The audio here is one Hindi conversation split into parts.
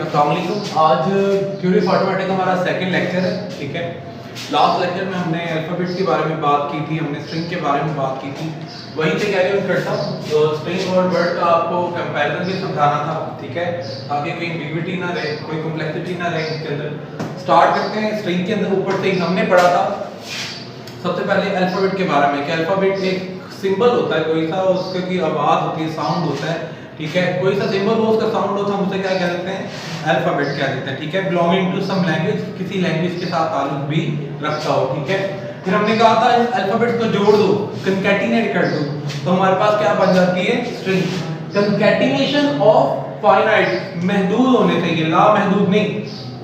अस्सलाम वालेकुम। आज थ्योरी ऑफ मैथमेटिक्स हमारा सेकंड लेक्चर है, ठीक है। लास्ट लेक्चर में हमने अल्फाबेट्स के बारे में बात की थी, हमने स्ट्रिंग के बारे में बात की थी, वहीं से कैरी ऑन करता हूँ। तो स्ट्रिंग और वर्ड का आपको कंपैरिजन भी समझाना था, ठीक है, ताकि कोई एम्बिग्युइटी ना रहे, कोई कॉम्प्लेक्सिटी ना रहे इसके अंदर। स्टार्ट करते हैं स्ट्रिंग के अंदर। ऊपर से ही हमने पढ़ा था सबसे पहले अल्फाबेट के बारे में कि अल्फाबेट एक सिंबल होता है कोई सा, उसकी आवाज होती है, साउंड होता है, ठीक है। कोई सा सिंबल हो उसका साउंड होता है, हम उसे क्या कह देते हैं, अल्फाबेट कह देते हैं, ठीक है। बिलोंगिंग टू सम लैंग्वेज, किसी लैंग्वेज के साथ ताल्लुक भी रखता हो, ठीक है। फिर हमने कहा था अल्फाबेट को जोड़ दो, कंकैटिनेट कर दो, तो हमारे पास क्या बन जाती है, स्ट्रिंग। कंकैटिनेशन ऑफ फाइनाइट, महदूद होने चाहिए, ला महदूद नहीं।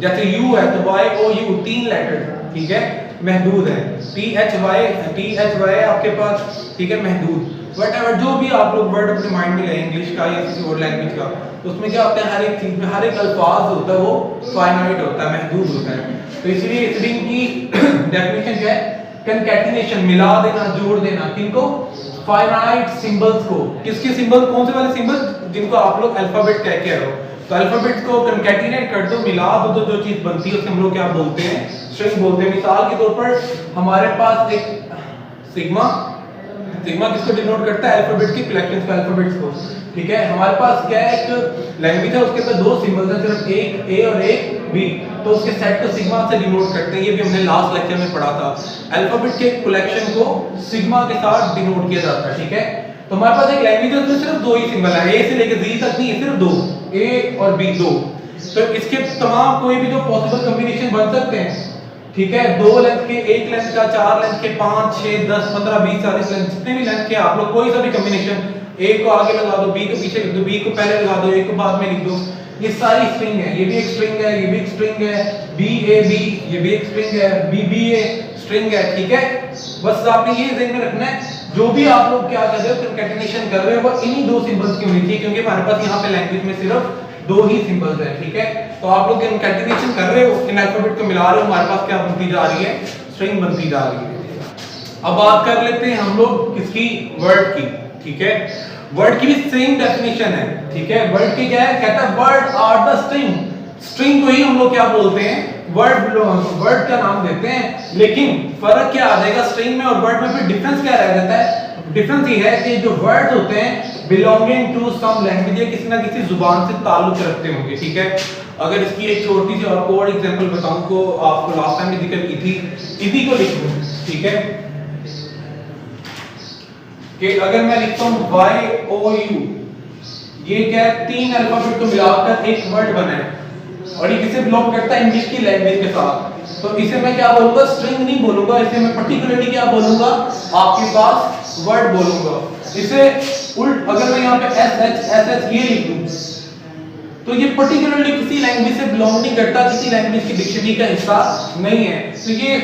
जैसे यू है तो वाई ओ यू, 3 लेटर, ठीक है, महदूद है। टी एच वाई आपके पास, ठीक है, महदूद। व्हाटएवर जो भी आप लोग वर्ड अपने माइंड में ले, इंग्लिश का या किसी और लैंग्वेज का, तो उसमें क्या होता है, हर एक चीज में हर एक अल्फाज होता है वो फाइनाइट होता है, महदूद होता है। तो इसलिए स्ट्रिंग की डेफिनेशन क्या है, कंकैटिनेशन, मिला देना, जोड़ देना, किनको, फाइनाइट सिंबल्स को। किसके सिंबल, कौन से वाले सिंबल, जिनको आप लोग अल्फाबेट कह के रहो। तो अल्फाबेट को कंकैटिनेट कर दो, मिला दो, तो जो चीज बनती है उसे हम लोग क्या बोलते हैं, स्ट्रिंग बोलते हैं। मिसाल के तौर पर हमारे पास एक सिग्मा, सिग्मा किसको डिनोट करता है, अल्फाबेट की कलेक्शंस को, अल्फाबेट्स को, ठीक है। हमारे पास क्या है, एक लैंग्वेज है, उसके अंदर 2 सिंबल्स हैं, सिर्फ एक ए और एक बी, तो उसके सेट को सिग्मा से डिनोट करते हैं। ये भी हमने लास्ट लेक्चर में पढ़ा था। अल्फाबेट के कलेक्शन को सिग्मा के साथ डिनोट किया जाता है, ठीक है। तो हमारे पास एक लैंग्वेज है, उसमें सिर्फ 2 ही सिंबल है, ए से लेकर जी तक नहीं है, सिर्फ 2, ए और बी, 2। तो इसके तमाम कोई भी जो पॉसिबल कॉम्बिनेशन बन सकते हैं, ठीक है, 2 लेंथ के, 1 लेंथ का, 4 लेंथ के, 5, 6, 10, 15, 20, 40 लेंथ, जितने भी लेंथ के आप लोग कोई सा भी कॉम्बिनेशन, ए को आगे लगा दो, बी को पीछे लिख दो, बी को पहले लगा दो, ए को बाद में लिख दो, ये सारी स्ट्रिंग है। ये भी एक स्ट्रिंग है, ये भी एक स्ट्रिंग है, बी ए बी, ये भी एक स्ट्रिंग है, बी बी ए स्ट्रिंग है, ठीक है। बस आपने ये ध्यान में रखना है, जो भी आप लोग क्या कर रहे हो, कंकैटिनेशन कर रहे हो, वो इन्हीं 2 सिंबल्स की होनी चाहिए, क्योंकि हमारे पास यहाँ पे लैंग्वेज में सिर्फ 2 ही सिंबल्स हैं, ठीक है। तो आप लोग कंकैटिनेशन कर रहे हो, इन अल्फाबेट को मिला रहे हो, हमारे पास क्या बनती जा रही है, स्ट्रिंग बनती जा रही है। अब बात कर लेते हैं हम लोग किसकी, वर्ड की, ठीक है। वर्ड की भी सेम डेफिनेशन है, ठीक है। वर्ड की क्या है, कहता है word are the string. String को ही हम लोग क्या बोलते हैं, वर्ड, वर्ड का नाम देते हैं। लेकिन फर्क क्या आ जाएगा स्ट्रिंग में और वर्ड में, फिर डिफरेंस क्या रह जाता है, डिफरेंस ये है कि जो वर्ड्स होते हैं बिलोंगिंग टू सम लैंग्वेज, या किसी ना किसी जुबान से ताल्लुक रखते होंगे, ठीक है। अगर इसकी एक छोटी सी आपको और एग्जांपल बताऊं, को आपको लास्ट टाइम भी जिक्र की थी, इसी को लिख लूं, ठीक है, कि अगर मैं लिखता हूं वाई ओ यू, ये क्या है, 3 अल्फाबेट को मिलाकर एक वर्ड बना है, और ये किसे बिलोंग करता है, इंग्लिश की लैंग्वेज के साथ। तो इसे मैं क्या बोलूंगा, स्ट्रिंग नहीं बोलूंगा, इसे मैं पर्टिकुलरली क्या बोलूंगा, आपके पास वर्ड बोलूंगा। इसे उल्ट अगर मैं यहाँ पे एस एच ये लिख दूं, तो ये पर्टिकुलरली किसी लैंग्वेज से बिलोंग नहीं करता, किसी लैंग्वेज की डिक्शनरी का हिस्सा नहीं है। तो ये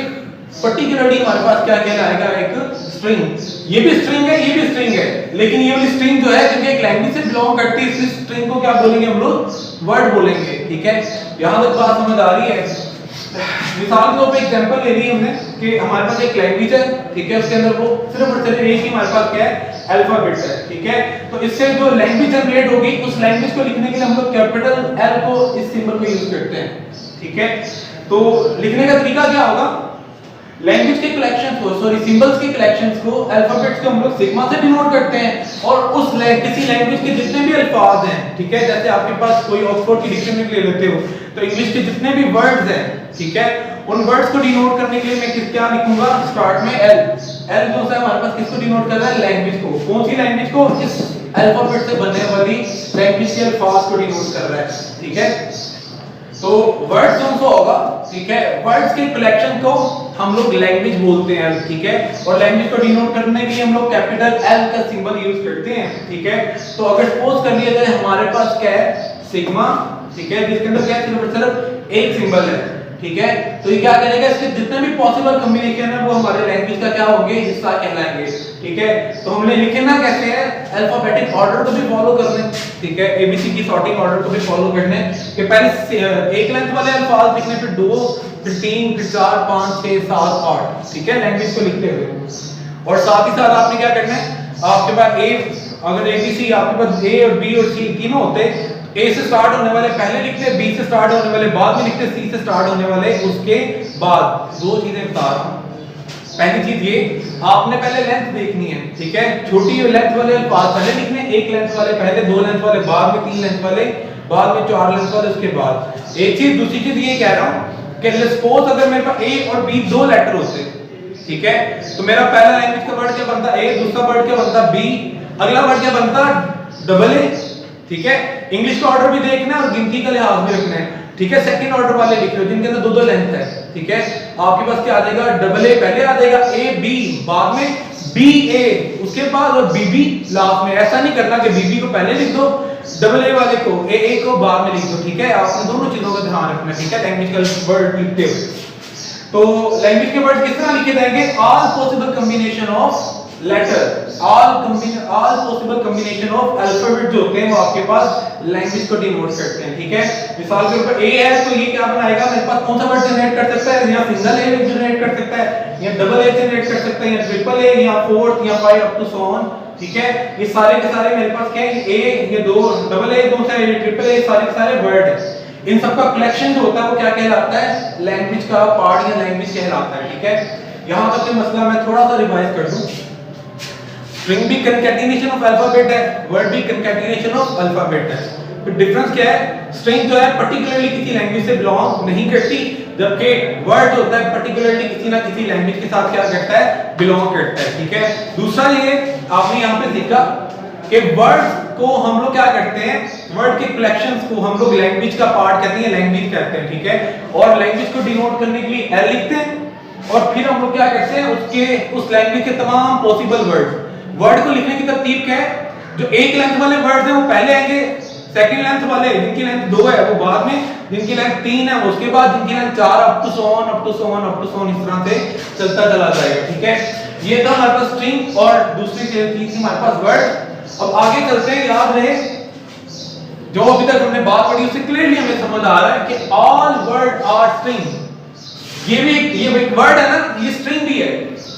पर्टिकुलरली हमारे पास क्या कहलाएगा, एक स्ट्रिंग। ये भी स्ट्रिंग है, ये भी स्ट्रिंग है, लेकिन ये वाली स्ट्रिंग जो है, क्योंकि एक लैंग्वेज से बिलोंग करती है, इस स्ट्रिंग को क्या बोलेंगे हम लोग, वर्ड बोलेंगे, ठीक है। यहां तक बात समझ आ रही है। मिसाल के तौर पे एग्जांपल ले ली हमने कि हमारे पास एक लैंग्वेज है, ठीक है, उसके अंदर वो सिर्फ और सिर्फ एक ही हमारे पास क्या है, अल्फाबेट है, ठीक है। तो इससे जो लैंग्वेज जनरेट होगी, उस लैंग्वेज को लिखने के लिए हम लोग कैपिटल एल को, इस सिंबल को यूज करते हैं, ठीक है। तो लिखने का तरीका क्या होगा, लैंग्वेज के कलेक्शंस को, सॉरी सिंबल्स के कलेक्शंस को, अल्फाबेट्स को हम लोग सिग्मा से डिनोट करते हैं, और उस किसी लैंग्वेज के जितने भी अल्फाज हैं, ठीक है, जैसे आपके पास कोई ऑक्सफोर्ड की डिक्शनरी ले लेते हो, तो इंग्लिश के जितने भी वर्ड्स हैं, ठीक है, उन वर्ड्स को डिनोट करने के लिए मैं क्या लिखूंगा, स्टार्ट में एल। एल जो है हमारे पास किसको डिनोट कर रहा है, लैंग्वेज को। कौन सी लैंग्वेज को, इस अल्फाबेट से बनने वाली लैंग्वेज के अल्फाज को डिनोट कर रहा है, ठीक है। तो वर्ड्स कौन सा होगा, ठीक है, वर्ड्स के कलेक्शन को हम लोग लैंग्वेज बोलते हैं, ठीक है। और लैंग्वेज को डिनोट करने के लिए हम लोग कैपिटल एल का सिंबल यूज करते हैं, ठीक है। तो अगर सपोज कर लिया जाए हमारे पास क्या है, सिग्मा, ठीक है, जिसके अंदर क्या है, सिर्फ एक सिंबल है, ठीक है। तो ये क्या करेगा, इसके जितने भी पॉसिबल कॉम्बिनेशन है वो हमारे लैंग्वेज का क्या होंगे, हिस्सा कहलाएंगे, ठीक है। तो हमने लिखना कैसे है, अल्फाबेटिक ऑर्डर को भी फॉलो कर लें, ठीक है, एबीसी की सॉर्टिंग ऑर्डर को भी फॉलो कर लें, कि पहले एक लेंथ वाले अल्फाज लिखने, फिर 2, फिर 3, फिर 4, 5, 6, 7, 8, ठीक है, लैंग्वेज को लिखते हुए। और साथ ही साथ आपने क्या करना है, आपके पास ए, अगर एबीसी आपके पास ए और बी और सी तीनों होते, ए से स्टार्ट होने वाले पहले लिखते हैं, बी से स्टार्ट होने वाले बाद में लिखते हैं, सी से स्टार्ट होने वाले उसके बाद। दो चीजें बता रहा हूं। पहली चीज ये, आपने पहले लेंथ देखनी है, ठीक है। छोटी लेंथ वाले अल्फाज पहले लिखने, एक लेंथ वाले पहले, दो लेंथ वाले बाद में, तीन लेंथ वाले बाद में, चार लेंथ वाले उसके बाद। एक चीज। दूसरी चीज ये कह रहा हूं कि सपोज अगर मेरे पास ए और बी दो लेटर होते, ठीक है, तो मेरा पहला लैंग्वेज का वर्ड क्या बनता ए, दूसरा वर्ड क्या बनता बी, अगला वर्ड क्या बनता डबल ए, ठीक है। इंग्लिश का ऑर्डर भी देखना है और गिनती का लिहाज भी रखना है, ठीक है। सेकंड ऑर्डर वाले लिख लो जिनके अंदर दो दो लेंथ है, ठीक है। आपके पास क्या आ जाएगा, डबल ए पहले आ जाएगा, ए बी बाद में, बी ए उसके बाद और बी बी लास्ट में। ऐसा नहीं करना कि बी बी को पहले लिख दो, डबल ए वाले को ए को बाद में लिख दो, ठीक है। आपने दोनों चीजों का ध्यान रखना है, ठीक है, लैंग्वेज का वर्ड लिखते हुए। तो लैंग्वेज के वर्ड किस तरह लिखे जाएंगे, all possible combination of letter, all possible combination of alphabet जो होते हैं वो आपके पास लैंग्वेज को डिनोट करते हैं, ठीक है। मिसाल के ऊपर ए है तो ये क्या बनाएगा, मेरे पास कौन सा वर्ड जनरेट कर सकता है, या सिंगल ए जनरेट कर सकता है, या डबल ए जनरेट कर सकता है, या ट्रिपल ए, या फोर्थ, या five up to so on, ठीक है। ये सारे के सारे मेरे पास क्या है, ए, ये दो डबल ए, दो से ट्रिपल ए, सारे के सारे वर्ड है। इन सब का कलेक्शन जो होता है वो क्या कहलाता है, लैंग्वेज का पार्ट या लैंग्वेज कहलाता है, ठीक है। यहां तक के मसला मैं थोड़ा सा रिवाइज कर दूं। स्ट्रिंग भी कंकैटिनेशन ऑफ अल्फाबेट है, वर्ड भी कंकैटिनेशन ऑफ अल्फाबेट है। तो डिफरेंस क्या है, स्ट्रिंग जो है पर्टिकुलरली किसी लैंग्वेज से बिलोंग नहीं करती, जबकि वर्ड जो होता है पर्टिकुलरली किसी ना किसी लैंग्वेज के साथ क्या करता है, बिलोंग करता है, ठीक है। दूसरा ये आपने यहां पे सीखा कि वर्ड्स को हम लोग क्या करते हैं, वर्ड के कलेक्शंस को हम लोग लैंग्वेज का पार्ट कहते हैं, लैंग्वेज कहते हैं, ठीक है। और लैंग्वेज को डिनोट करने के लिए एल लिखते हैं, और फिर हम लोग क्या करते हैं, उसके उस लैंग्वेज के तमाम पॉसिबल वर्ड को लिखने की तरतीब क्या है, जो एक लेंथ वाले वर्ड्स हैं वो पहले आएंगे, सेकंड लेंथ वाले जिनकी लेंथ 2 है वो बाद में, जिनकी लेंथ 3 है वो उसके बाद, जिनकी length 4 up to so on, up to so on, up to so on, इस तरह से चलता चला जाएगा, ठीक है। ये था हमारे पास स्ट्रिंग, और दूसरी चीज थी हमारे पास वर्ड। अब आगे चलते हैं, याद रहे जो अभी तक हमने बात पढ़ी उससे क्लियरली हमें समझ आ रहा है कि ऑल वर्ड आर स्ट्रिंग। ये एक वर्ड है ना, ये स्ट्रिंग भी है,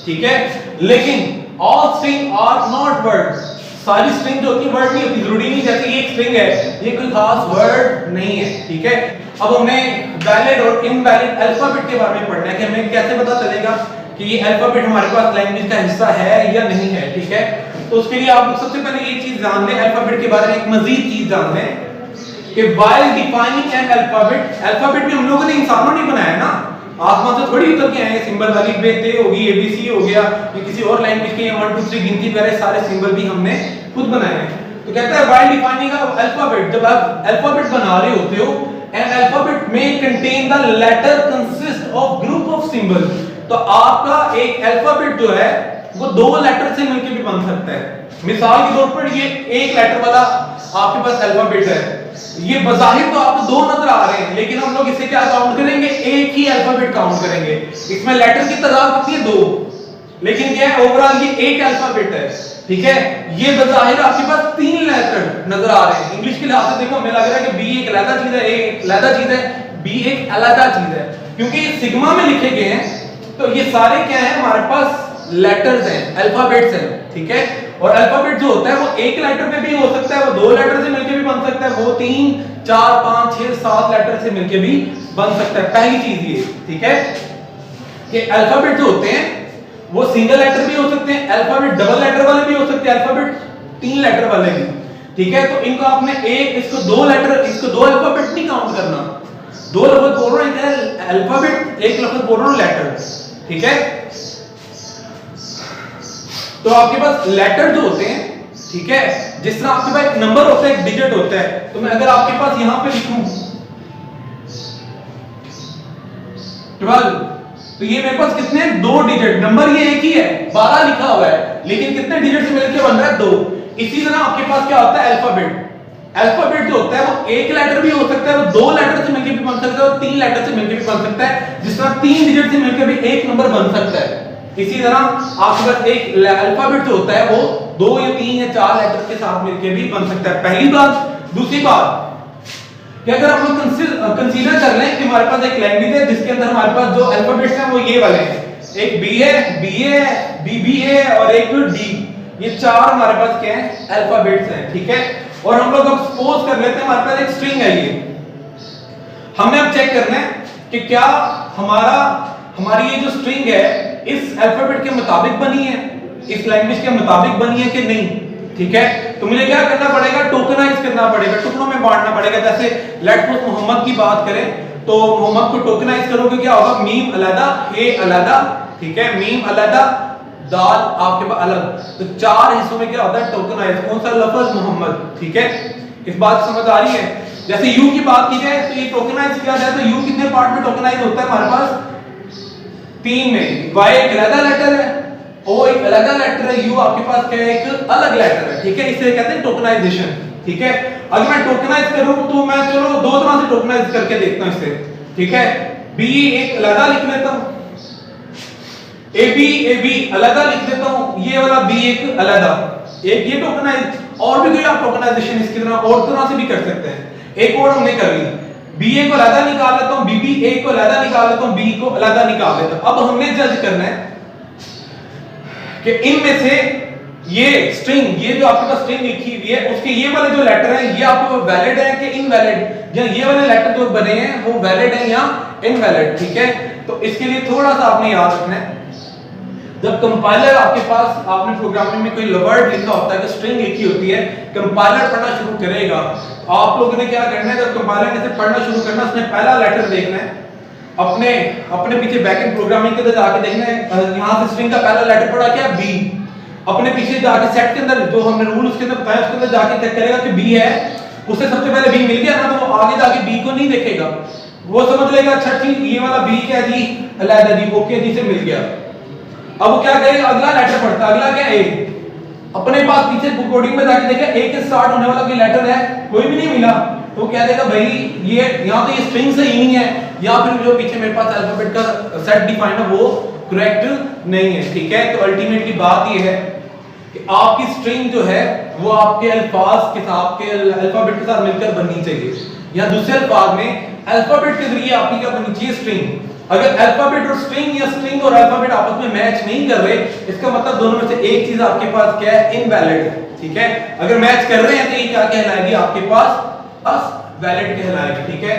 ठीक है। लेकिन all string are not word. सारी स्ट्रिंग जो होती है वर्ड नहीं होती, जरूरी नहीं जैसे ये एक स्ट्रिंग है ये कोई खास वर्ड नहीं है, ठीक है। अब हमें वैलिड और इनवैलिड अल्फाबेट के बारे में पढ़ना है कि हमें कैसे पता चलेगा कि ये अल्फाबेट हमारे पास लैंग्वेज का हिस्सा है या नहीं है, ठीक है। तो उसके लिए आप सबसे पहले ये चीज जान लें, अल्फाबेट के बारे में एक मजीद चीज जान लें कि while defining an alphabet, alphabet भी हम लोगों ने इंसानों ने बनाया ना, आसमान से थोड़ी उतर के आए। सिंबल वाली बेते होगी, एबीसी हो गया, या किसी और लैंग्वेज के 1 2 3 गिनती वगैरह सारे सिंबल भी हमने खुद बनाए हैं। तो कहता है while defining an alphabet, जब आप अल्फाबेट बना रहे होते हो, an alphabet may contain the letter consist of group of symbols, तो आपका एक अल्फाबेट जो है वो दो लेटर से मिलकर भी बन सकता है। मिसाल के तौर पर ये एक लेटर वाला आपके पास अल्फाबेट है, ये बज़ाहिर तो आपको दो नजर आ रहे हैं, लेकिन हम लोग इसे क्या काउंट करेंगे, एक ही अल्फाबेट काउंट करेंगे। इसमें लेटर की तादाद कितनी है, 2, लेकिन क्या है ओवरऑल ये एक अल्फाबेट है, ठीक है। ये बज़ाहिर आपके पास 3 लेटर नजर आ रहे हैं। इंग्लिश के लिहाज से देखो हमें लग रहा है कि बी एक अलग चीज है, ए एक अलग चीज है, बी एक अलग चीज है, क्योंकि ये सिग्मा में लिखे गए हैं। तो ये सारे क्या है, हमारे पास लेटर्स हैं, अल्फाबेट्स हैं, ठीक है। और अल्फाबेट जो होता है वो एक लेटर पे भी हो सकता है, वो 2 लेटर से मिलके भी बन सकता है, वो 3 4 5 6 7 लेटर से मिलके भी बन सकता है। पहली चीज ये, ठीक है, कि अल्फाबेट जो होते हैं वो सिंगल लेटर भी हो सकते हैं, अल्फाबेट डबल लेटर वाले भी हो सकते हैं, अल्फाबेट 3 लेटर वाले भी, ठीक है। तो इनको आपने इसको 2 लेटर, इसको 2 अल्फाबेट नहीं काउंट करना। 2 लफ्ज बोल रहे हैं अल्फाबेट, एक लफ्ज बोल रहा हूं लेटर, ठीक है। तो आपके पास लेटर जो होते हैं, ठीक है, जिस तरह आपके पास एक नंबर होता है, एक डिजिट होता है, तो मैं अगर आपके पास यहां पे लिखूं 12, तो ये मेरे पास कितने 2 डिजिट, नंबर ये एक ही है, 12 लिखा हुआ है, लेकिन कितने डिजिट से मिलकर बन रहा है, 2। इसी तरह आपके पास क्या होता है अल्फाबेट। अल्फाबेट जो होता है वो एक लेटर भी हो सकता है, वो 2 लेटर से मिलकर भी बन सकता है, और 3 लेटर से मिलकर भी बन सकता है, जिस तरह 3 डिजिट से मिलकर भी एक नंबर बन सकता है। इसी तरह आपके पास एक अल्फाबेट जो होता है वो 2 या 3 या 4 लेटर के साथ मिलकर भी बन सकता है, पहली बात। दूसरी बात कि अगर हम लोग कंसीडर कर लें कि हमारे पास एक लैंग्वेज है जिसके अंदर हमारे पास जो अल्फाबेट्स हैं वो ये वाले हैं, एक बी है, बी ए, बी बी ए और एक डी, ये 4 हमारे पास क्या है अल्फाबेट्स हैं, ठीक है। और हम लोग अब सपोज कर लेते हैं हमारे पास एक स्ट्रिंग है ये, हमने अब चेक करना है कि क्या हमारी ये जो स्ट्रिंग है इस अल्फाबेट के मुताबिक बनी है, इस लैंग्वेज के मुताबिक बनी है कि नहीं। ठीक है, तो मुझे क्या करना पड़ेगा, टोकनाइज करना पड़ेगा, टुकड़ों में बांटना पड़ेगा। जैसे लेट्स सपोज मोहम्मद की बात करें तो मोहम्मद को टोकनाइज करोगे क्या होगा, मीम अलग, हे अलग, ठीक है, मीम अलग, दाल आपके पास अलग, तो 4 हिस्सों में क्या होता है टोकनाइज। कौन सा लफ्ज, मोहम्मद। ठीक है, इस बात समझ आ रही है। जैसे यू की बात की जाए तो ये टोकनाइज किया जाए तो यू कितने पार्ट में टोकनाइज होता है हमारे पास, 3 में। वाई एक अलग लेटर है, ओ एक अलग लेटर है, यू आपके पास क्या है, एक अलग लेटर है। ठीक है, इसे कहते हैं टोकनाइजेशन। ठीक है, अगर मैं टोकनाइज करूं तो मैं चलो 2 तरह से टोकनाइज करके देखता हूं इसे। ठीक है, बी एक अलग लिख लेता हूं, ए बी अलग लिख देता हूं, ये वाला बी एक अलग, एक ये टोकनाइज। और भी कोई आप टोकनाइजेशन इसकी तरह से भी कर सकते हैं। एक और हमने कर ली, बी ए को अलग निकाल लेता हूं, बी ए को अलग निकाल लेता हूं, बी को अलग निकाल लेता हूं। अब हमने जज करना है कि इनमें से ये स्ट्रिंग, ये जो आपके पास स्ट्रिंग लिखी हुई है उसके ये वाले जो लेटर हैं ये आपके पास वैलिड है कि इनवैलिड, या ये वाले लेटर जो बने हैं वो वैलिड है या इनवैलिड। ठीक है, तो इसके लिए थोड़ा सा आपने याद रखना है, जब कंपाइलर आपके पास, आपने प्रोग्रामिंग में कोई वर्ड लिखा होता है कि स्ट्रिंग लिखी होती है, कंपाइलर पढ़ना शुरू करेगा, आप लोगों ने क्या करना है, जब कंपाइलर ने से पढ़ना शुरू करना उसने पहला लेटर देखना है, अपने पीछे बैकएंड प्रोग्रामिंग के अंदर जाके देखना है, यहां से स्ट्रिंग का पहला लेटर पढ़ा क्या, बी। अपने पीछे जाके सेट के अंदर जो हमने रूल उसके अंदर बताया उसके अंदर जाके चेक करेगा कि बी है, उससे सबसे पहले बी मिल गया ना, तो वो आगे जाके बी को नहीं देखेगा, वो समझ लेगा अच्छा ठीक ये वाला बी क्या है जी, अलग जी, ओके जी से मिल गया। अब वो क्या करेगा, अगला लेटर पढ़ता, अगला क्या, ए। अपने पास पीछे कोडिंग में जाके देखा ए के स्टार्ट होने वाला कोई लेटर है, कोई भी नहीं मिला, तो कह देगा भाई ये यहां तो ये स्ट्रिंग सही नहीं है, या फिर जो पीछे मेरे पास अल्फाबेट का सेट डिफाइन है वो करेक्ट नहीं है। ठीक है, तो अल्टीमेटली बात ये है कि आपकी स्ट्रिंग जो है वो आपके अल्फाज के साथ, आपके अल्फाबेट के साथ मिलकर बननी चाहिए, या दूसरे अल्फाज में अल्फाबेट के जरिए आपकी क्या बननी चाहिए, स्ट्रिंग। अगर अल्फाबेट और स्ट्रिंग या स्ट्रिंग और अल्फाबेट आपस में मैच नहीं कर रहे, इसका मतलब दोनों में से एक चीज आपके पास क्या है, इनवैलिड है। ठीक है, अगर मैच कर रहे हैं तो ये क्या कहलाएगी आपके पास, बस वैलिड कहलाएगी। ठीक है,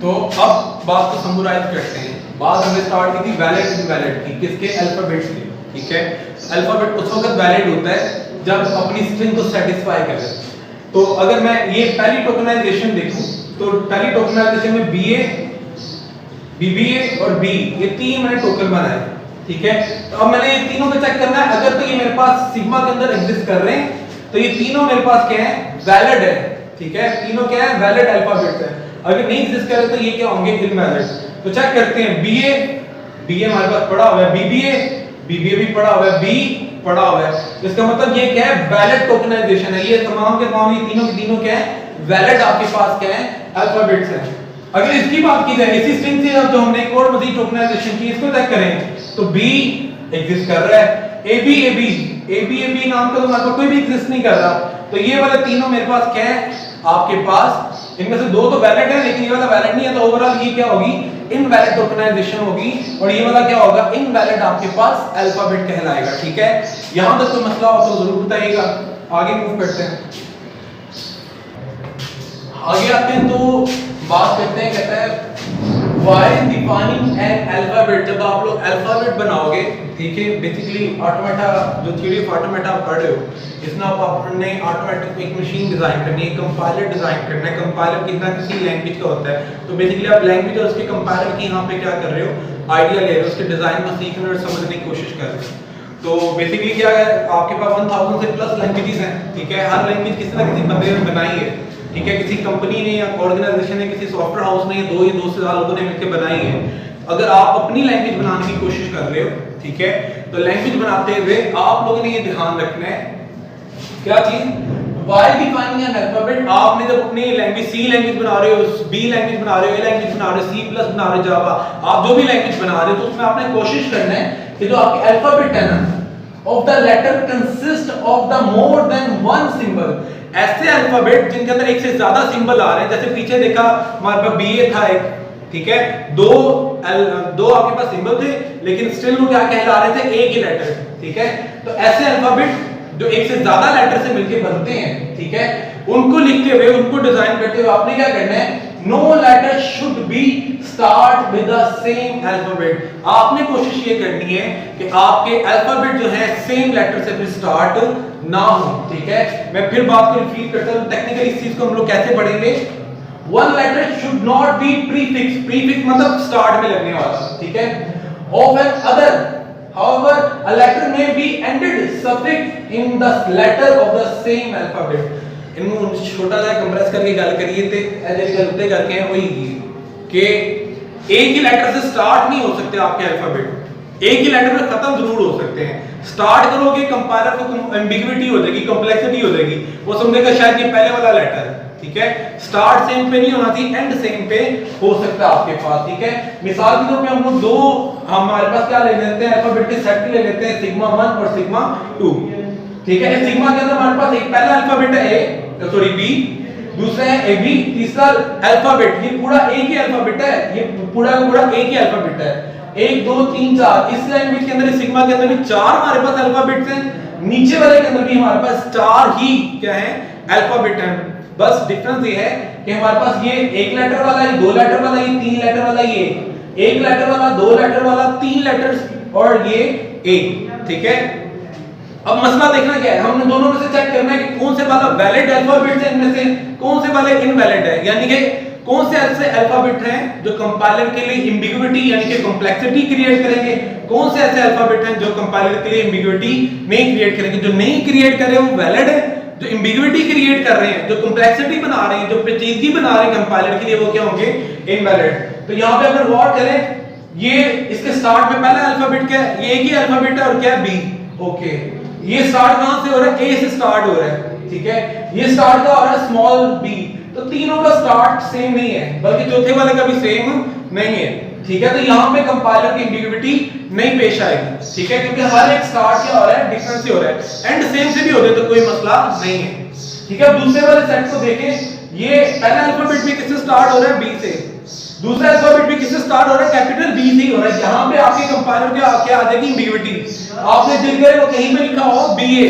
तो अब बात को समराइज करते हैं। बात हमने स्टार्ट की थी वैलिड इनवैलिड की, किसके, अल्फाबेट से। ठीक है, अल्फाबेट उस वक्त वैलिड होता है जब अपनी स्ट्रिंग को सेटिस्फाई करे। तो अगर मैं ये पहली टोकनाइजेशन देखूं तो पहली टोकनाइजेशन में बीए, बीबीए और बी, ये 3 मैंने टोकन बनाए। ठीक है, तो अब मैंने ये तीनों को चेक करना है, अगर तो ये मेरे पास सिग्मा के अंदर एग्जिस्ट कर रहे हैं तो ये तीनों मेरे पास क्या है, वैलिड है। ठीक है, तीनों क्या है, वैलिड अल्फाबेट्स है। अगर नहीं एग्जिस्ट करे तो ये क्या होंगे, इनवैलिड। तो चेक करते हैं, बीए, बीए हमारे पास पड़ा हुआ है, बीबीए, बीबीए भी पड़ा हुआ है, बी पड़ा हुआ है, इसका मतलब ये क्या है, वैलिड टोकनाइजेशन है। ये तमाम के तमाम ये तीनों के तीनों क्या है, वैलिड आपके पास क्या है, अल्फाबेट्स हैं। अगर इसकी बात की जाए, इसी स्ट्रिंग से जो हमने एक और मजीद टोकनाइजेशन की, इसको चेक करें तो बी एग्जिस्ट कर रहा है, एबी एबी एबी एबी नाम का तो हमारे पास कोई भी एग्जिस्ट नहीं कर रहा, तो ये वाले तीनों मेरे पास क्या है आपके पास, इनमें से 2 तो वैलिड है लेकिन ये वाला वैलिड नहीं है, तो ओवरऑल ये क्या होगी, इनवैलिड टोकनाइजेशन होगी, और ये वाला क्या होगा, इनवैलिड आपके पास अल्फाबेट कहलाएगा। ठीक है, यहां तक कोई मसला हो तो जरूर बताइएगा। आगे मूव करते हैं, आगे आते हैं तो बात करते हैं, कहता है व्हाई डिफाइनिंग एन अल्फाबेट। जब आप लोग अल्फाबेट बनाओगे, ठीक है, बेसिकली ऑटोमेटा जो थ्योरी ऑफ ऑटोमेटा आप पढ़ रहे हो, इसमें आपने ऑटोमेटिक एक मशीन डिजाइन करनी है, कंपाइलर डिजाइन करना है। कंपाइलर कितना किसी लैंग्वेज का होता है, तो बेसिकली आप लैंग्वेज और उसके कंपाइलर की यहाँ पे क्या कर रहे हो, आइडिया ले रहे हो, उसके डिजाइन को सीखने और समझने की कोशिश कर रहे हो। तो बेसिकली क्या है, आपके पास 1000 से प्लस लैंग्वेजेस हैं। ठीक है, हर लैंग्वेज किसी ना किसी बंदे ने बनाई है। ठीक है, किसी कंपनी ने या ऑर्गेनाइजेशन ने, किसी सॉफ्टवेयर हाउस ने, 2 या 2 से ज्यादा लोगों ने मिलकर बनाई है। अगर आप अपनी लैंग्वेज बनाने की कोशिश कर रहे हो, ठीक है, तो लैंग्वेज बनाते हुए आप लोगों ने ये ध्यान रखना है, क्या चीज, व्हाई डिफाइनिंग एन अल्फाबेट। आपने जब अपनी लैंग्वेज सी लैंग्वेज बना रहे हो, बी लैंग्वेज बना रहे हो, ए लैंग्वेज बना रहे हो, सी प्लस बना रहे हो, जावा, आप जो भी लैंग्वेज बना रहे हो, तो उसमें आपने कोशिश करना है कि जो आपके अल्फाबेट है ना, of the letter consist of the more than one symbol। ऐसे अल्फाबेट जिनके अंदर एक से ज्यादा सिंबल आ रहे हैं, जैसे पीछे देखा हमारे पास बीए था एक, ठीक है, दो आपके पास सिंबल थे लेकिन स्टिल वो क्या कहला रहे थे, एक ही लेटर। ठीक है, तो ऐसे अल्फाबेट जो एक से ज्यादा लेटर से मिलके बनते हैं, ठीक है, उनको लिखते हुए, उनको डिजाइन करते हुए आपने क्या करना है, no letter should be start with the same alphabet. आपने कोशिश ये करनी है कि आपके अल्फाबेट जो है सेम लेटर से फिर स्टार्ट ना हो, ठीक है। मैं फिर बात को रिपीट करता हूं, टेक्निकली इस चीज को हम लोग कैसे पढ़ेंगे। One letter should not be prefix, prefix मतलब स्टार्ट में लगने वाला, ठीक है, of an other, however a letter may be ended suffix in the letter of the same alphabet। इनको छोटा सा कंप्रेस करके गल करिए ते एजे गलते करके हैं वही कि एक ही लेटर से स्टार्ट नहीं हो सकते आपके अल्फाबेट, एक ही लेटर में खत्म जरूर हो सकते हैं। स्टार्ट करोगे कंपाइलर को एम्बिग्युइटी हो जाएगी, कॉम्प्लेक्सिटी हो जाएगी, वो समझेगा शायद ये पहले वाला लेटर है, ठीक है। स्टार्ट सेम पे नहीं होना चाहिए, एंड सेम पे हो सकता है आपके पास, ठीक है। मिसाल के तौर पे हम लोग दो, हमारे पास क्या ले लेते हैं, अल्फाबेट के सेट ले लेते हैं, सिग्मा 1 और सिग्मा 2, ठीक है। सिग्मा के अंदर हमारे पास एक पहला अल्फाबेट है ए, सॉरी बी, दूसरा है ए बी, तीसरा अल्फाबेट, ये पूरा एक ही अल्फाबेट है, ये पूरा का पूरा एक ही अल्फाबेट है, 1 2 3 4। इस लैंग्वेज के अंदर, सिग्मा के अंदर भी 4 हमारे पास अल्फाबेट्स हैं, नीचे वाले के अंदर भी हमारे पास 4 ही क्या है अल्फाबेट हैं। बस डिफरेंस ये है कि हमारे पास ये एक लेटर वाला, ये 2 लेटर वाला, ये 3 लेटर वाला, ये एक लेटर वाला, 2 लेटर वाला, 3 लेटर्स और ये एक, ठीक है। अब मसला देखना क्या है, हमने दोनों में से चेक करना है कि कौन से वाला वैलिड अल्फाबेट है, इनमें से कौन से वाले इनवैलिड है, यानी कि कौन से ऐसे अल्फाबेट हैं जो कंपाइलर के लिए एम्बिग्युइटी यानी कि कॉम्प्लेक्सिटी क्रिएट करेंगे, कौन से ऐसे अल्फाबेट हैं जो कंपाइलर के लिए एम्बिग्युइटी नहीं क्रिएट करेंगे। जो नहीं क्रिएट कर रहे हैं वो वैलिड है, जो एम्बिग्युइटी क्रिएट कर रहे हैं, जो कॉम्प्लेक्सिटी बना रहे हैं, जो पेचीदगी बना रहे हैं कंपाइलर के लिए, वो क्या होंगे, इनवैलिड। तो यहां पे अगर गौर करें, ये इसके स्टार्ट में पहला अल्फाबेट क्या है, ये एक ही अल्फाबेट है और क्या है बी, ओके। ये स्टार्ट कहां से हो रहा है, ए से स्टार्ट हो रहा है, ठीक है। ये स्टार्ट का हो रहा है स्मॉल बी, तो तीनों का स्टार्ट सेम नहीं है, बल्कि चौथे वाले का भी सेम नहीं है, ठीक है। तो यहां पे कंपाइलर की एम्बिग्युइटी नहीं पेश आएगी, ठीक है, क्योंकि हर एक स्टार्ट क्या हो रहा है, डिफरेंट से हो रहा है, एंड सेम से भी हो जाए तो कोई मसला नहीं है, ठीक है। दूसरे वाले सेट को देखें, ये पहला अल्फाबेट भी किससे स्टार्ट हो रहा है, बी से, दूसरा अल्फाबेट भी किससे स्टार्ट हो रहा है, कैपिटल बी से हो रहा है। यहां पे आपके कंपाइलर क्या आ जाएगी, एम्बिग्युइटी। आपने दिल करे वो कहीं पे लिखा हो बीए,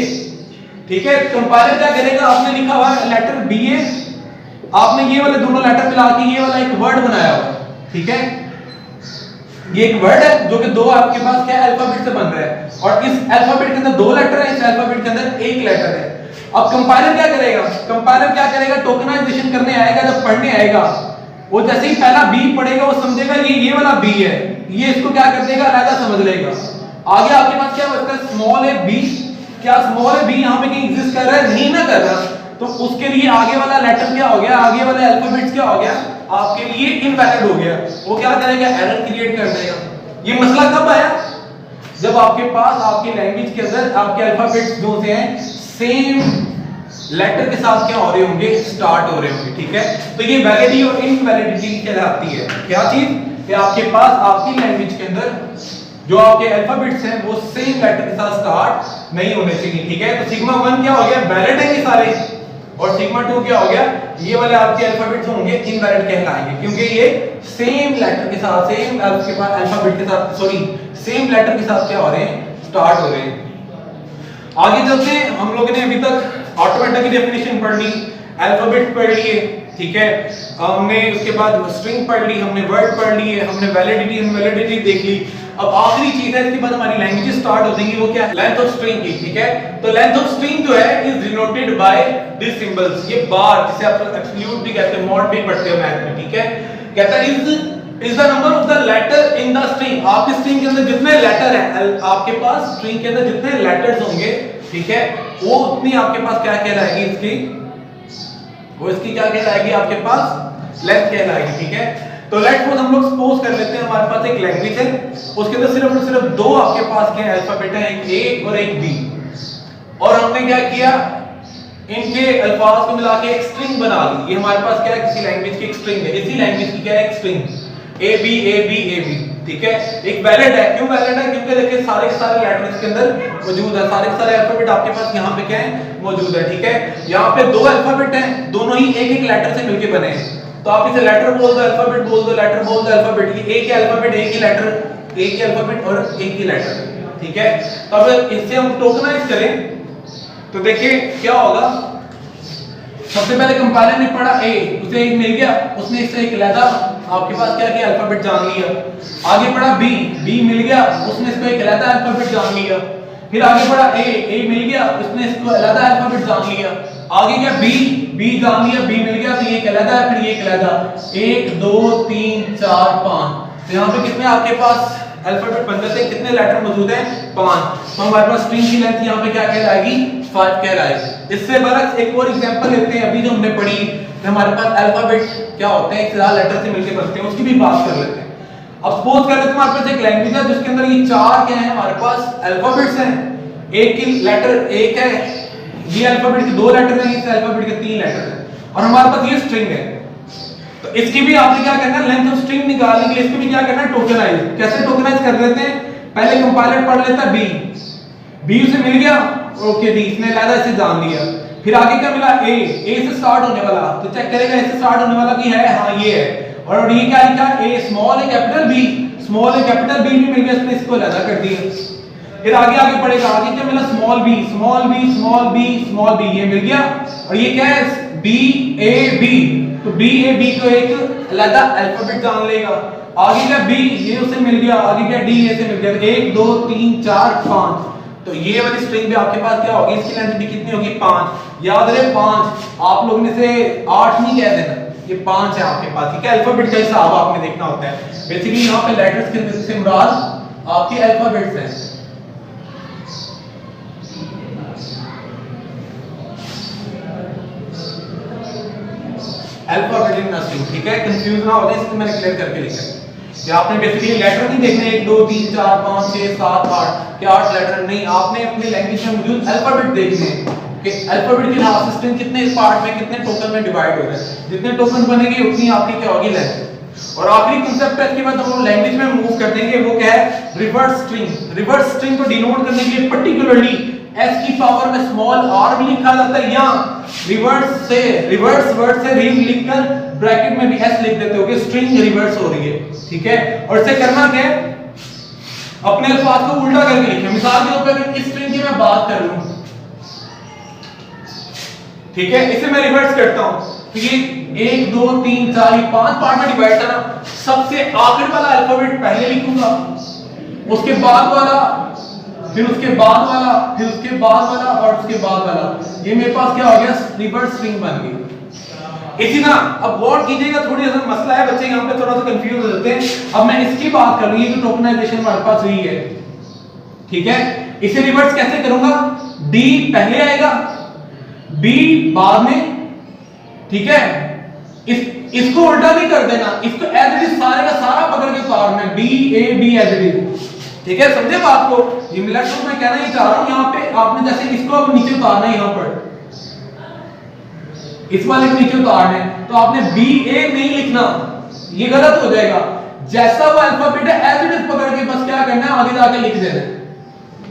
ठीक है, कंपाइलर क्या करेगा, आपने लिखा हुआ है लेटर बीए, आपने ये वाले दोनों लेटर मिला के ये वाला एक वर्ड बनाया हुआ, ठीक है। ये एक वर्ड है जो कि दो आपके पास क्या अल्फाबेट से बन रहा है, और इस अल्फाबेट के अंदर 2 लेटर है, इस अल्फाबेट के अंदर 1 लेटर है। अब कंपाइलर क्या करेगा, कंपाइलर क्या करेगा, टोकनाइजेशन करने आएगा, जब पढ़ने आएगा, वो जैसे ही पहला बी पढ़ेगा वो समझेगा ये वाला बी है, ये इसको क्या कर देगा, अलग समझ लेगा। आगे आपके पास क्या बचता है, स्मॉल है बी, क्या स्मॉल है बी यहां पे कहीं एग्जिस्ट कर रहा है, नहीं ना कर रहा, तो उसके लिए आगे वाला लेटर क्या हो गया, आगे वाले अल्फाबेट्स क्या हो गया, आपके लिए इनवैलिड हो गया। वो क्या करेगा, एरर क्रिएट कर देगा। ये मसला कब आया, जब आपके पास आपके लैंग्वेज के अंदर आपके अल्फाबेट्स जो से हैं सेम लेटर के साथ क्या हो रहे होंगे, स्टार्ट हो रहे होंगे, ठीक है। तो ये वैलिडिटी और इनवैलिडिटी कहलाती है, क्या चीज, कि आपके पास आपकी लैंग्वेज के अंदर जो आपके अल्फाबेट्स हैं वो सेम लेटर के साथ स्टार्ट नहीं होने चाहिए, ठीक है। तो सिग्मा 1 क्या हो गया, वैलिड है ये सारे, और सिग्मा 2 क्या हो गया, ये वाले आपके अल्फाबेट्स होंगे इनवैलिड कहलाएंगे, क्योंकि ये सेम लेटर के साथ, सेम आपके पास अल्फाबेट के साथ, सॉरी सेम लेटर के साथ क्या हो रहे हैं, स्टार्ट हो रहे हैं। आगे चलते हैं, हम लोगों ने अभी तक ऑटोमेटिक की डेफिनेशन पढ़ ली, अल्फाबेट पढ़ लिए, ठीक है, हमने उसके बाद स्ट्रिंग पढ़ ली, हमने वर्ड पढ़ लिए, हमने वैलिडिटी इनवैलिडिटी देख ली। अब आखिरी चीज है, इसके बाद हमारी लैंग्वेजेस स्टार्ट हो जाएंगी, वो क्या है, लेंथ ऑफ स्ट्रिंग की, ठीक है। तो लेंथ ऑफ स्ट्रिंग जो है is denoted by this symbols, ये बार जिसे आप एब्सोल्यूट भी कहते हैं, मॉड भी पढ़ते हो मैथ में, ठीक है। कहता है is the number of the letter in the string, आपकी स्ट्रिंग के अंदर जितने लेटर हैं, आपके पास स्ट्रिंग के अंदर जितने लेटर्स होंगे, ठीक है, वो उतनी आपके पास क्या कहलाएगी, इसकी वो इसकी क्या कहलाएगी, आपके पास लेंथ कहलाएगी, ठीक है। तो लेट्स सपोज हम लोग सपोज कर लेते हैं हमारे पास एक लैंग्वेज है, उसके अंदर सिर्फ और सिर्फ 2 आपके पास क्या अल्फाबेट है, एक ए और एक बी, और हमने क्या किया, इनके अल्फाज को मिला के एक स्ट्रिंग बना ली। ये हमारे पास क्या है, किसी लैंग्वेज की एक स्ट्रिंग है, इसी लैंग्वेज की क्या है, एक string A B A B A B, ठीक है। एक वैलिड है, क्यों वैलिड है, क्योंकि देखिए सारे के सारे लेटर इसके अंदर मौजूद है, सारे के सारे अल्फाबेट आपके पास यहाँ पे क्या है, मौजूद है, ठीक है। यहाँ पे 2 अल्फाबेट हैं, दोनों ही एक एक लेटर से मिलके बने हैं, तो आप इसे लेटर बोल दो, अल्फाबेट बोल दो, लेटर बोल दो, अल्फाबेट, ये एक ही अल्फाबेट, एक ही लेटर, एक ही अल्फाबेट और एक ही लेटर, ठीक है। तो अब इससे हम टोकनाइज करें, तो देखिए क्या होगा, सबसे पहले कंपाइलर ने पढ़ा ए, उसे एक मिल गया, उसने इससे एक अलग आपके पास क्या किया, अल्फाबेट जान लिया। आगे पढ़ा बी, बी मिल गया, उसने इसको एक अलग अल्फाबेट जान लिया। फिर आगे बढ़ा ए मिल गया, उसने इसको अलग अल्फाबेट जान लिया। आगे क्या बी, बी जान लिया, बी मिल गया, तो ये एक अलग है, फिर ये एक अलग, 1 2 3 4 5। तो यहाँ पे कितने आपके पास अल्फाबेट बन जाते हैं, कितने लेटर मौजूद हैं, 5। तो हमारे पास स्ट्रिंग की लेंथ यहाँ पे क्या कहलाएगी, 5 कहलाएगी। इससे बरक्स एक और एग्जांपल लेते हैं, अभी जो हमने पढ़ी कि हमारे पास अल्फाबेट क्या होते हैं, एक से ज्यादा लेटर से मिलकर बनते हैं, उसकी भी बात कर लेते हैं। अब सपोज कर लेते हैं हमारे पास एक लैंग्वेज है जिसके अंदर ये 4 क्या है, हमारे पास अल्फाबेट्स हैं। एक की लेटर एक है, ये अल्फाबेट के 2 लेटर हैं, इस अल्फाबेट के 3 लेटर हैं, और हमारे पास ये स्ट्रिंग है। तो इसकी भी आपने क्या करना है, लेंथ ऑफ स्ट्रिंग निकालने के लिए इसको भी क्या करना है, टोकनाइज। कैसे टोकनाइज कर लेते हैं, पहले कंपाइलर पढ़ लेता है बी उसे मिल गया, ओके डी इसने लादा इसे जान लिया। फिर आगे क्या मिला ए से स्टार्ट होने वाला, तो चेक करेगा ए से स्टार्ट होने वाला की है, हां ये है। और ये क्या लिखा, ए स्मॉल ए कैपिटल बी, स्मॉल ए कैपिटल बी भी मिल गया, इसने इसको लादा कर दिया। फिर आगे पढ़ेगा, आगे क्या मिला, small B small B small B small B, ये मिल गया। और ये क्या है, बी ए बी, तो बी ए बी को एक अलग अल्फाबेट जान लेगा। आगे क्या बी, ये उसे मिल गया, आगे क्या डी ए से मिल गया, 1 2 3 4 5। तो ये वाली स्ट्रिंग भी आपके पास क्या होगी, इसकी लेंथ भी कितनी होगी, 5। याद रहे 5, आप लोगों ने से 8 नहीं कह देना, ये 5 है आपके पास। ठीक है, अल्फाबेट का हिसाब आपने देखना होता है। बेसिकली यहाँ पे लेटर्स के से मुराद आपके अल्फाबेट्स हैं। अल्फाबेट इन स्ट्रिंग, ठीक है, कंफ्यूज ना हो जाए इसलिए मैंने क्लियर करके लिखा है कि आपने बेसिकली लेटर नहीं देखने 1 2 3 4 5 6 7 8 के 8 लेटर नहीं, आपने अपनी लैंग्वेज में मौजूद अल्फाबेट देखने हैं कि अल्फाबेट के हिसाब से स्ट्रिंग कितने पार्ट में, कितने टोकन में डिवाइड हो रहा है। जितने टोकन बनेंगे उतनी आपकी क्या होगी, लेंथ। और आखिरी कांसेप्ट है, इसके बाद हम लैंग्वेज में मूव कर देंगे, वो क्या है, रिवर्स स्ट्रिंग। रिवर्स स्ट्रिंग को डिनोट करने के लिए पर्टिकुलरली s की पावर में स्मॉल r भी लिखा जाता है, या रिवर्स वर्ड से रीड लिखकर ब्रैकेट में भी s लिख देते हो कि स्ट्रिंग रिवर्स हो रही है। ठीक है, और इसे करना क्या है, अपने अल्फाज को उल्टा करके लिखें। मिसाल के तौर पे अगर इस स्ट्रिंग की मैं बात कर लूं, ठीक है, इसे मैं रिवर्स करता हूं, तो ये 1 2 3 4 5 पार्ट में डिवाइड था ना, सबसे आखिर वाला अल्फाबेट पहले लिखूंगा, उसके बाद वाला, फिर उसके बाद वाला, फिर उसके बाद वाला, और उसके बाद वाला। ये मेरे पास क्या हो गया, रिवर्स स्ट्रिंग बन गई। इसी ना, अब गौर कीजिएगा, थोड़ी सा मसला है, बच्चे यहाँ पे थोड़ा सा कंफ्यूज हो जाते हैं। अब मैं इसकी बात करूं, ये जो टोकनाइजेशन हमारे पास हुई है, ठीक है, इसे रिवर्स कैसे करूंगा, डी पहले आएगा, बी बाद में, ठीक है, इसको उल्टा नहीं कर देना, इसको एज इट इज सारे का सारा पकड़ के उतारना है, B A B as it is. ठीक है, समझे बात को, ये मिलकर मैं कहना ही चाह रहा हूं, यहाँ पे आपने जैसे इसको अब नीचे उतारना है, यहाँ पर इस वाले को नीचे उतारना है, तो आपने बी ए नहीं लिखना, ये गलत हो जाएगा। जैसा वो अल्फाबेट है एज इट इज पकड़ के बस क्या करना है, आगे जाके लिख देना है।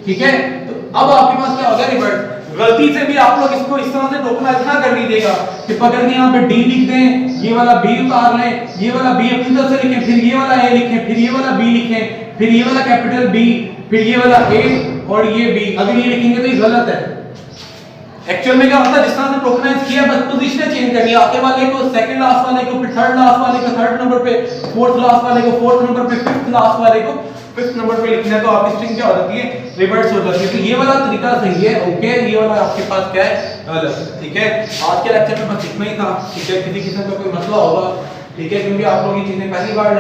ठीक है, तो अब आपके पास क्या हो गया, रिवर्स। गलती से भी आप लोग इसको इस तरह से टोकनाइज ना कर लीजिएगा कि पकड़ के यहाँ पे डी लिख दें, ये वाला बी उतार लें, ये वाला बी अपनी तरफ से लिखें, फिर ये वाला ए लिखें, फिर ये वाला बी लिखें, फिर ये वाला कैपिटल बी, फिर ये वाला ए और ये बी। अगर ये लिखेंगे तो ये गलत है। एक्चुअल में क्या होता है, जिस तरह से टोकनाइज किया, बस पोजीशन चेंज करनी है, आगे वाले को सेकंड लास्ट वाले को, फिर थर्ड लास्ट वाले को थर्ड नंबर पे, फोर्थ लास्ट वाले को फोर्थ नंबर पे, फिफ्थ लास्ट वाले को फिफ्थ नंबर पे लिखना है, तो आपकी स्ट्रिंग क्या हो जाती है, रिवर्स हो जाती है। तो ये वाला तरीका सही है, ओके, ये वाला आपके पास क्या है, गलत। ठीक है, आज के लेक्चर में बस इतना ही था। ठीक है, किसी किस्म का कोई मसला होगा, ठीक है, क्योंकि आप लोग ये चीजें पहली बार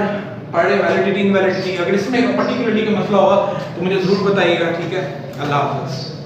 पढ़ रहे, वैलिडिटी इनवैलिडिटी, अगर इसमें पर्टिकुलरली का मसला होगा तो मुझे जरूर बताइएगा। ठीक है, अल्लाह हाफ़िज़।